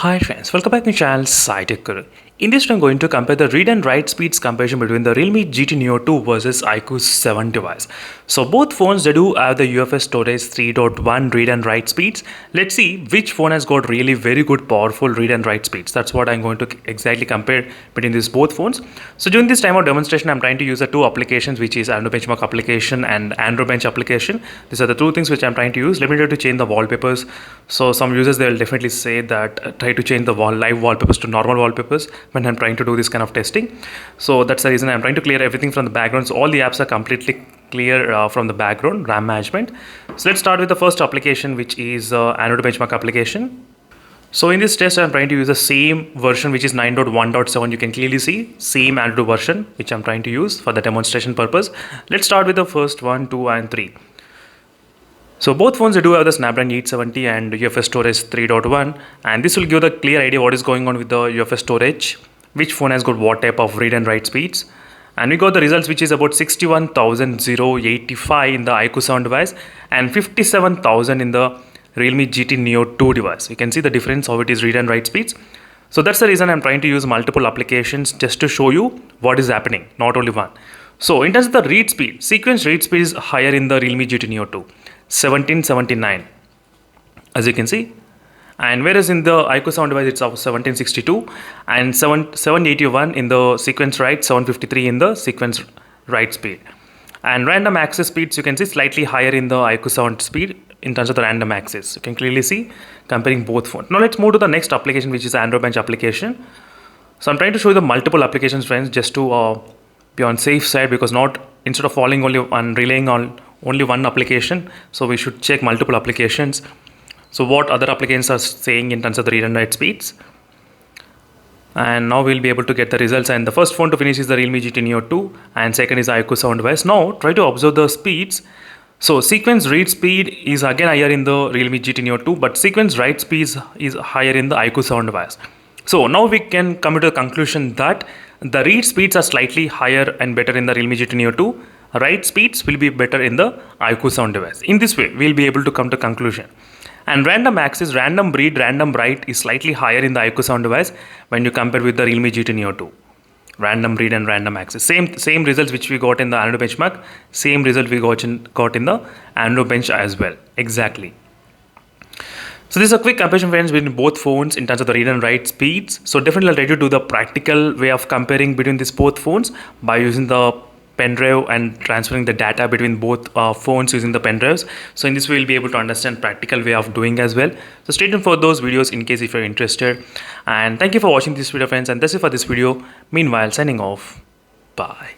Hi friends, welcome back to my channel Speedtest. In this video, I'm going to compare the read and write speeds comparison between the Realme GT Neo 2 versus iQOO 7 device. So both phones, they do have the UFS storage 3.1 read and write speeds. Let's see which phone has got really very good powerful read and write speeds. That's what I'm going to exactly compare between these both phones. So during this time of demonstration, I'm trying to use the two applications, which is Android Benchmark application and Android Bench application. These are the two things which I'm trying to use. Let me try to change the wallpapers. So some users, they'll definitely say that try to change the live wallpapers to normal wallpapers when I'm trying to do this kind of testing. So that's the reason I'm trying to clear everything from the background. So all the apps are completely clear from the background, RAM management. So let's start with the first application, which is Android Benchmark application. So in this test, I'm trying to use the same version, which is 9.1.7. You can clearly see same Android version, which I'm trying to use for the demonstration purpose. Let's start with the first 1, 2, and 3. So both phones, they do have the Snapdragon 870 and UFS storage 3.1, and this will give the clear idea what is going on with the UFS storage, which phone has got what type of read and write speeds. And we got the results, which is about 61,085 in the iQOO 7 device and 57,000 in the Realme GT Neo 2 device. You can see the difference how it is read and write speeds. So that's the reason I'm trying to use multiple applications just to show you what is happening, not only one. So in terms of the read speed, sequence read speed is higher in the Realme GT Neo 2, 1779, as you can see. And whereas in the iQOO 7 device, it's of 1762 and 781 in the sequence write, 753 in the sequence write speed. And random access speeds, you can see slightly higher in the iQOO 7 speed in terms of the random access. You can clearly see comparing both phones. Now let's move to the next application, which is Android Bench application. So I'm trying to show you the multiple applications, friends, just to be on safe side, because not instead of falling only on relying on only one application, so we should check multiple applications. So what other applications are saying in terms of the read and write speeds. And now we'll be able to get the results. And the first phone to finish is the Realme GT Neo 2 and second is iQOO 7 device. Now try to observe the speeds. So sequence read speed is again higher in the Realme GT Neo 2, but sequence write speed is higher in the iQOO 7 device. So now we can come to the conclusion that the read speeds are slightly higher and better in the Realme GT Neo 2. Write speeds will be better in the iQOO 7 device. In this way, we'll be able to come to conclusion. And random access, random read, random write is slightly higher in the iQOO 7 device when you compare with the Realme GT Neo 2. Random read and random access. Same results which we got in the Android Benchmark, same result we got in the Android Bench as well. Exactly. So this is a quick comparison, friends, between both phones in terms of the read and write speeds. So definitely I'll try to do the practical way of comparing between these both phones by using the pen drive and transferring the data between both phones using the pen drives. So in this way, we'll be able to understand practical way of doing as well. So stay tuned for those videos in case if you're interested. And thank you for watching this video, friends. And that's it for this video. Meanwhile, signing off. Bye.